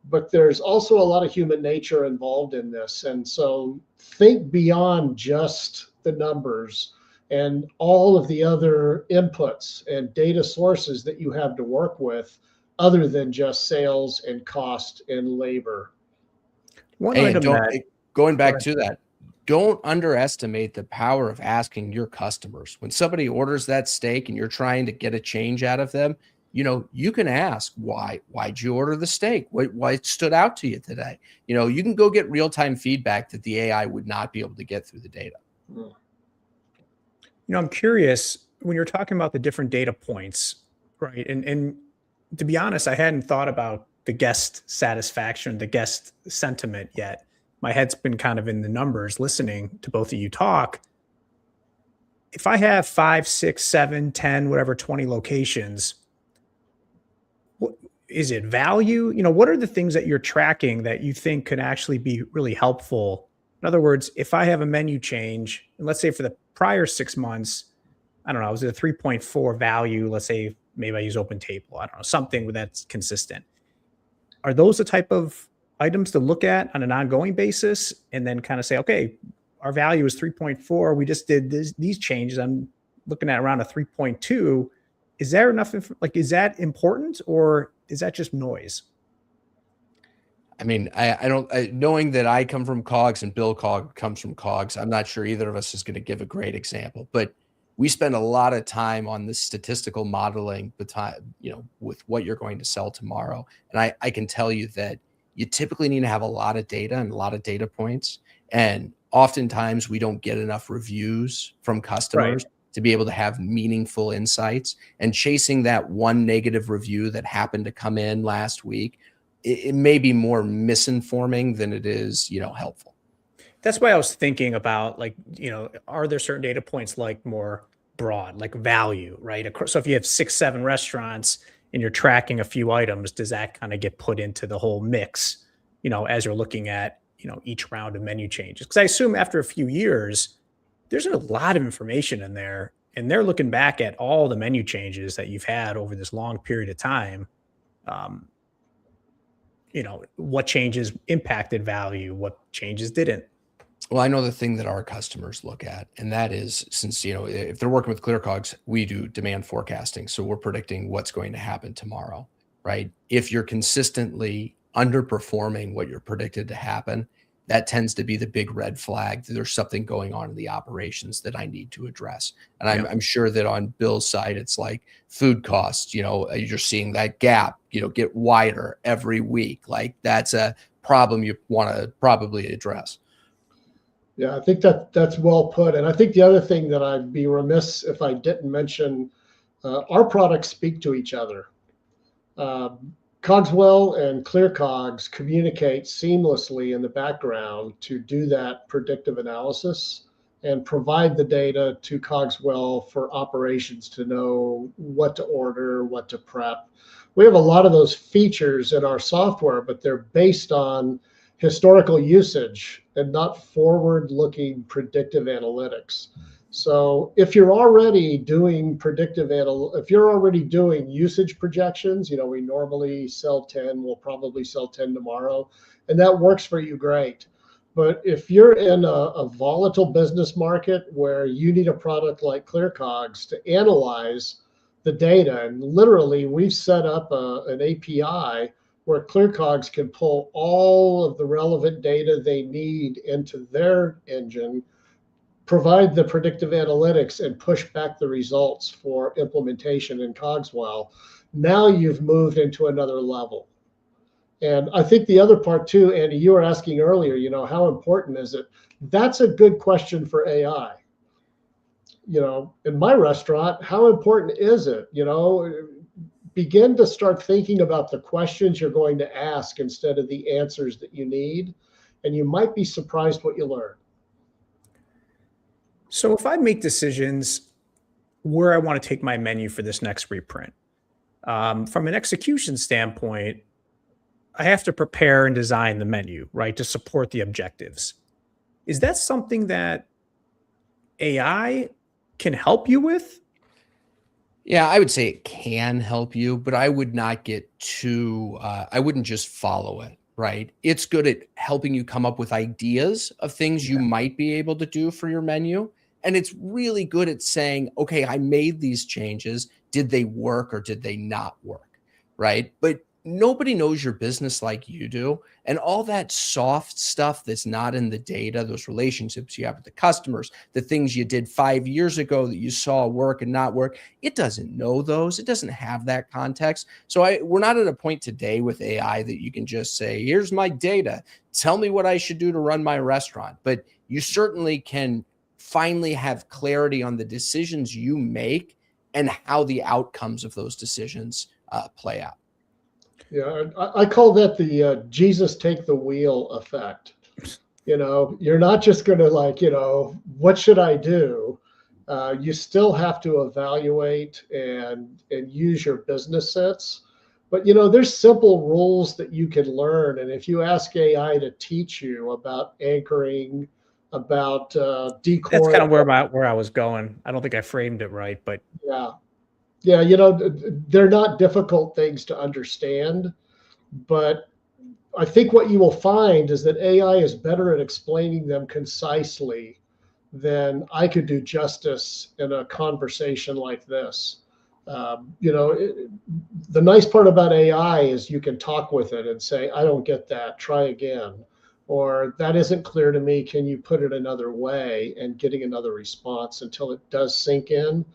but there's also a lot of human nature involved in this. And so think beyond just the numbers and all of the other inputs and data sources that you have to work with, other than just sales and cost and labor. Going back to that, don't underestimate the power of asking your customers. When somebody orders that steak and you're trying to get a change out of them, you can ask, why'd you order the steak? Why it stood out to you today? You can go get real-time feedback that the AI would not be able to get through the data. I'm curious, when you're talking about the different data points, right? And to be honest, I hadn't thought about the guest satisfaction, the guest sentiment yet. My head's been kind of in the numbers listening to both of you talk. If I have 5, 6, 7, 10, whatever, 20 locations, is it value? What are the things that you're tracking that you think could actually be really helpful? In other words, if I have a menu change, and let's say for the prior 6 months, I don't know, I was at a 3.4 value. Let's say maybe I use open table. I don't know, something that's consistent. Are those the type of items to look at on an ongoing basis and then kind of say, okay, our value is 3.4. We just did these changes. I'm looking at around a 3.2. Is there enough? Is that important, or is that just noise? I mean, I don't, knowing that I come from Cogs and Bill Cog comes from Cogs, I'm not sure either of us is going to give a great example, but we spend a lot of time on the statistical modeling, with what you're going to sell tomorrow. And I can tell you that you typically need to have a lot of data and a lot of data points. And oftentimes we don't get enough reviews from customers to be able to have meaningful insights. And chasing that one negative review that happened to come in last week, it may be more misinforming than it is, helpful. That's why I was thinking about, are there certain data points like more broad, like value, right? So if you have 6, 7 restaurants and you're tracking a few items, does that kind of get put into the whole mix, as you're looking at, each round of menu changes? Because I assume after a few years, there's a lot of information in there, and they're looking back at all the menu changes that you've had over this long period of time. What changes impacted value, what changes didn't. Well, I know the thing that our customers look at, and that is, since, if they're working with ClearCogs, we do demand forecasting. So we're predicting what's going to happen tomorrow, right? If you're consistently underperforming what you're predicted to happen, that tends to be the big red flag that there's something going on in the operations that I need to address. And I'm sure that on Bill's side, it's like food costs, you're seeing that gap, get wider every week. Like that's a problem you want to probably address. Yeah, I think that's well put. And I think the other thing that I'd be remiss if I didn't mention, our products speak to each other. Cogswell and ClearCogs communicate seamlessly in the background to do that predictive analysis and provide the data to Cogswell for operations to know what to order, what to prep. We have a lot of those features in our software, but they're based on historical usage and not forward-looking predictive analytics. So if you're already doing if you're already doing usage projections, we normally sell 10, we'll probably sell 10 tomorrow, and that works for you, great. But if you're in a volatile business market where you need a product like ClearCogs to analyze the data, and literally we've set up an API where ClearCogs can pull all of the relevant data they need into their engine, provide the predictive analytics, and push back the results for implementation in Cogswell. Now you've moved into another level. And I think the other part too, Andy, you were asking earlier, how important is it? That's a good question for AI. In my restaurant, how important is it? Begin to start thinking about the questions you're going to ask instead of the answers that you need. And you might be surprised what you learn. So if I make decisions where I want to take my menu for this next reprint, from an execution standpoint, I have to prepare and design the menu, right, to support the objectives. Is that something that AI can help you with? Yeah, I would say it can help you, but I would not get too, I wouldn't just follow it, right? It's good at helping you come up with ideas of things you might be able to do for your menu. And it's really good at saying, okay, I made these changes. Did they work or did they not work, right? But nobody knows your business like you do. And all that soft stuff that's not in the data, those relationships you have with the customers, the things you did 5 years ago that you saw work and not work, it doesn't know those. It doesn't have that context. So we're not at a point today with AI that you can just say, here's my data. Tell me what I should do to run my restaurant. But you certainly can finally have clarity on the decisions you make and how the outcomes of those decisions play out. Yeah, I call that the Jesus take the wheel effect. You're not just going to what should I do? You still have to evaluate and use your business sense. But, there's simple rules that you can learn. And if you ask AI to teach you about anchoring, about decoy. That's kind of where I was going. I don't think I framed it right, but yeah. Yeah, they're not difficult things to understand, but I think what you will find is that AI is better at explaining them concisely than I could do justice in a conversation like this. The nice part about AI is you can talk with it and say, I don't get that, try again. Or that isn't clear to me, can you put it another way, and getting another response until it does sink in.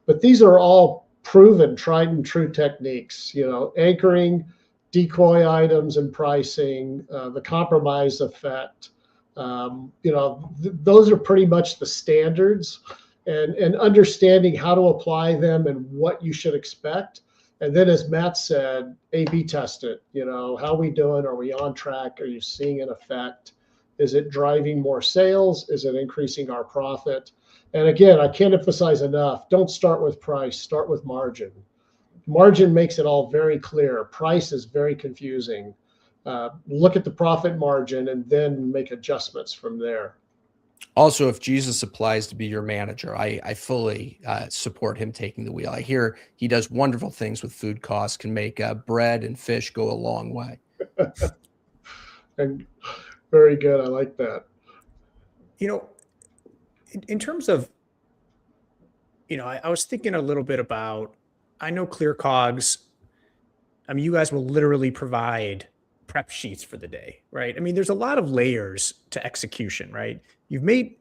But these are all proven, tried and true techniques, anchoring, decoy items and pricing, the compromise effect. Those are pretty much the standards, and understanding how to apply them and what you should expect. And then, as Matt said, A/B test it. How are we doing? Are we on track? Are you seeing an effect? Is it driving more sales? Is it increasing our profit? And again, I can't emphasize enough, don't start with price, start with margin. Margin makes it all very clear. Price is very confusing. Look at the profit margin and then make adjustments from there. Also, if Jesus applies to be your manager, I fully support him taking the wheel. I hear he does wonderful things with food costs, can make bread and fish go a long way. And very good. I like that. In terms of, I was thinking a little bit about, I know ClearCogs, you guys will literally provide prep sheets for the day, right? There's a lot of layers to execution, right? You've made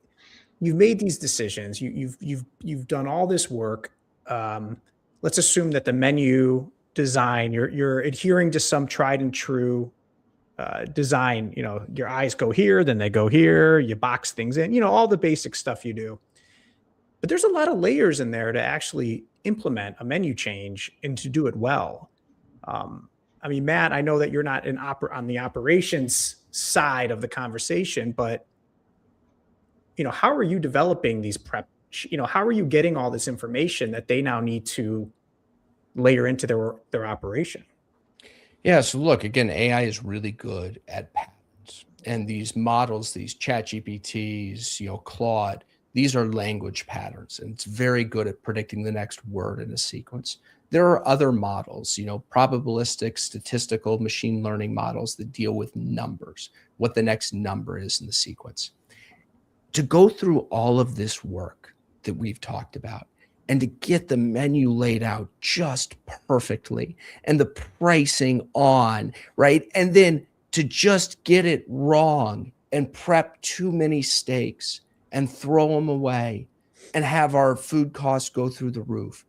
these decisions. You've done all this work. Let's assume that the menu design, you're adhering to some tried and true design. Your eyes go here, then they go here. You box things in. All the basic stuff you do. But there's a lot of layers in there to actually implement a menu change and to do it well. I mean, Matt, I know that you're not on the operations side of the conversation, but how are you developing these prep? How are you getting all this information that they now need to layer into their operation? Yeah. So look, again, AI is really good at patterns, and these models, these chat GPTs, Claude, these are language patterns, and it's very good at predicting the next word in a sequence. There are other models, probabilistic, statistical, machine learning models that deal with numbers, what the next number is in the sequence. To go through all of this work that we've talked about and to get the menu laid out just perfectly and the pricing on, right? And then to just get it wrong and prep too many steaks and throw them away and have our food costs go through the roof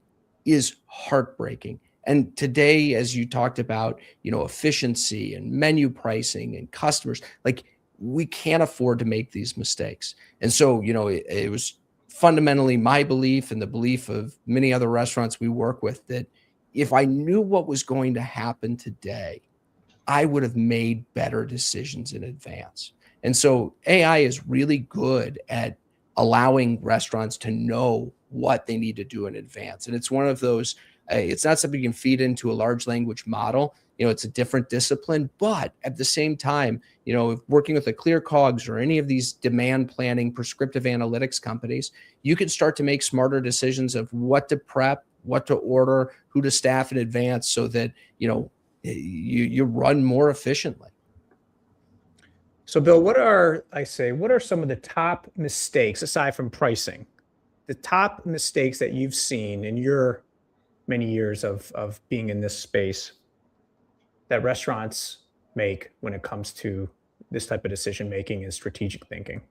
is heartbreaking. And today, as you talked about, efficiency and menu pricing and customers, like, we can't afford to make these mistakes. And so, it was fundamentally my belief and the belief of many other restaurants we work with that if I knew what was going to happen today, I would have made better decisions in advance. And so AI is really good at allowing restaurants to know what they need to do in advance. And it's one of those, it's not something you can feed into a large language model. It's a different discipline, but at the same time, working with a ClearCogs or any of these demand planning, prescriptive analytics companies, you can start to make smarter decisions of what to prep, what to order, who to staff in advance so that, you run more efficiently. So Bill, what are some of the top mistakes aside from pricing, the top mistakes that you've seen in your many years of being in this space that restaurants make when it comes to this type of decision making and strategic thinking?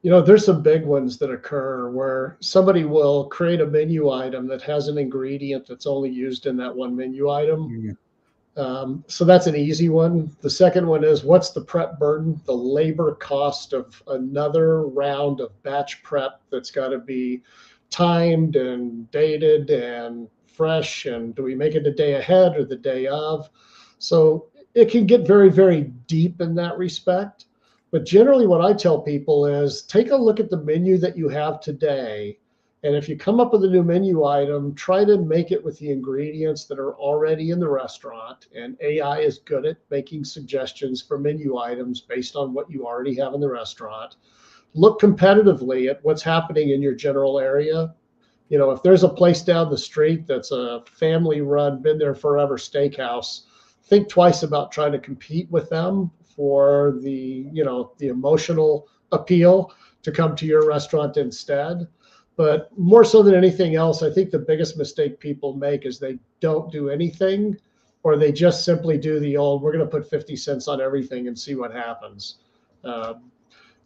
There's some big ones that occur where somebody will create a menu item that has an ingredient that's only used in that one menu item. So that's an easy one. The second one is, what's the prep burden, the labor cost of another round of batch prep that's got to be timed and dated and fresh, and do we make it a day ahead or the day of? So it can get very, very deep in that respect. But generally what I tell people is take a look at the menu that you have today. And if you come up with a new menu item, try to make it with the ingredients that are already in the restaurant. And AI is good at making suggestions for menu items based on what you already have in the restaurant. Look competitively at what's happening in your general area. If there's a place down the street that's a family run, been there forever steakhouse, think twice about trying to compete with them for the emotional appeal to come to your restaurant instead. But more so than anything else, I think the biggest mistake people make is they don't do anything, or they just simply do the old, we're going to put 50 cents on everything and see what happens. And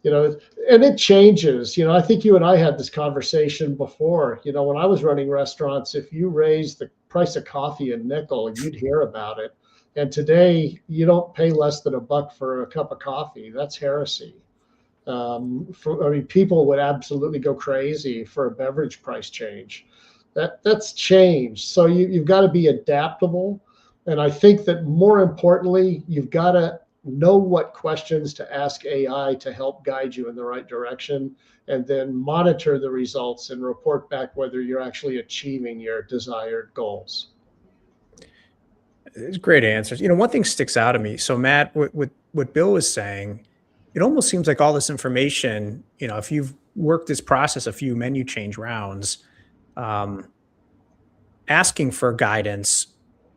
it changes. I think you and I had this conversation before. When I was running restaurants, if you raise the price of coffee a nickel, you'd hear about it. And today, you don't pay less than $1 for a cup of coffee. That's heresy. People would absolutely go crazy for a beverage price change. That's changed. So you've got to be adaptable. And I think that more importantly, you've got to know what questions to ask AI to help guide you in the right direction, and then monitor the results and report back whether you're actually achieving your desired goals. It's great answers. One thing sticks out to me. So Matt, what Bill was saying, it almost seems like all this information, if you've worked this process, a few menu change rounds, asking for guidance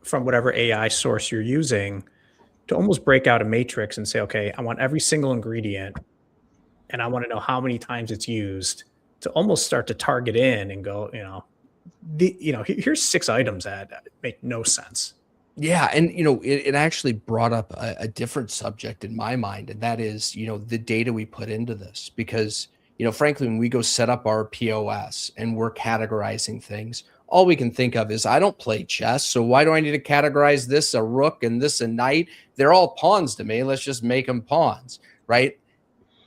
from whatever AI source you're using to almost break out a matrix and say, okay, I want every single ingredient and I want to know how many times it's used, to almost start to target in and go, here's 6 items that make no sense. Yeah. And, it actually brought up a different subject in my mind. And that is, the data we put into this, because, frankly, when we go set up our POS and we're categorizing things, all we can think of is, I don't play chess. So why do I need to categorize this a rook and this a knight? They're all pawns to me. Let's just make them pawns, right?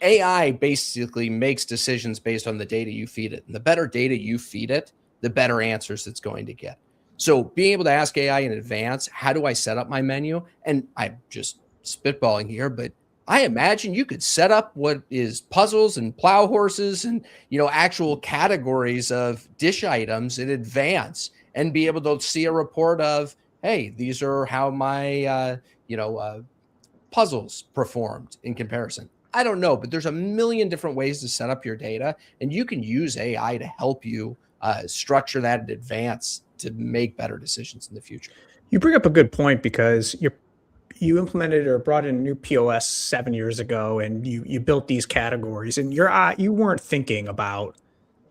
AI basically makes decisions based on the data you feed it. And the better data you feed it, the better answers it's going to get. So being able to ask AI in advance, how do I set up my menu? And I'm just spitballing here, but I imagine you could set up what is puzzles and plow horses and, actual categories of dish items in advance and be able to see a report of, hey, these are how my, puzzles performed in comparison. I don't know, but there's a million different ways to set up your data, and you can use AI to help you structure that in advance to make better decisions in the future. You bring up a good point, because you implemented or brought in a new POS 7 years ago, and you built these categories, and you weren't thinking about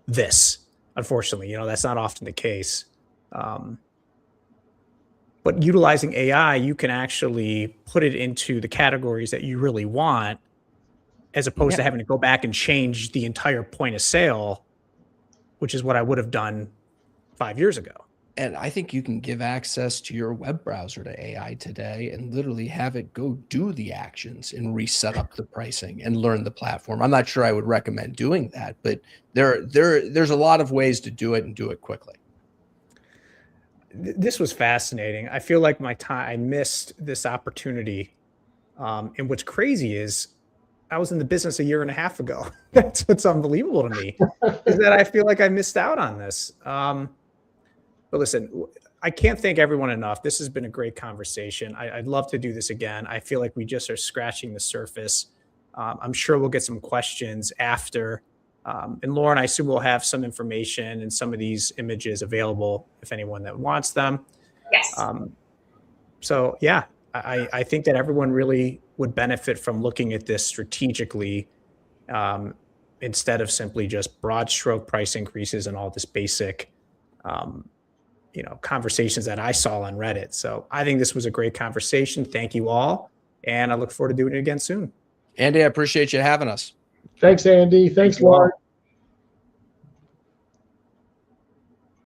this. Unfortunately, that's not often the case. But utilizing AI, you can actually put it into the categories that you really want, as opposed to having to go back and change the entire point of sale, which is what I would have done 5 years ago. And I think you can give access to your web browser to AI today and literally have it go do the actions and reset up the pricing and learn the platform. I'm not sure I would recommend doing that, but there's a lot of ways to do it and do it quickly. This was fascinating. I feel like I missed this opportunity. And what's crazy is I was in the business a year and a half ago. That's what's unbelievable to me, is that I feel like I missed out on this. But listen, I can't thank everyone enough. This has been a great conversation. I'd love to do this again. I feel like we just are scratching the surface. I'm sure we'll get some questions after. And Lauren, I assume we'll have some information and some of these images available if anyone that wants them. Yes. So yeah, I think that everyone really would benefit from looking at this strategically, instead of simply just broad stroke price increases and all this basic, conversations that I saw on Reddit. So I think this was a great conversation. Thank you all. And I look forward to doing it again soon. Andy, I appreciate you having us. Thanks, Andy. Thanks, Lauren.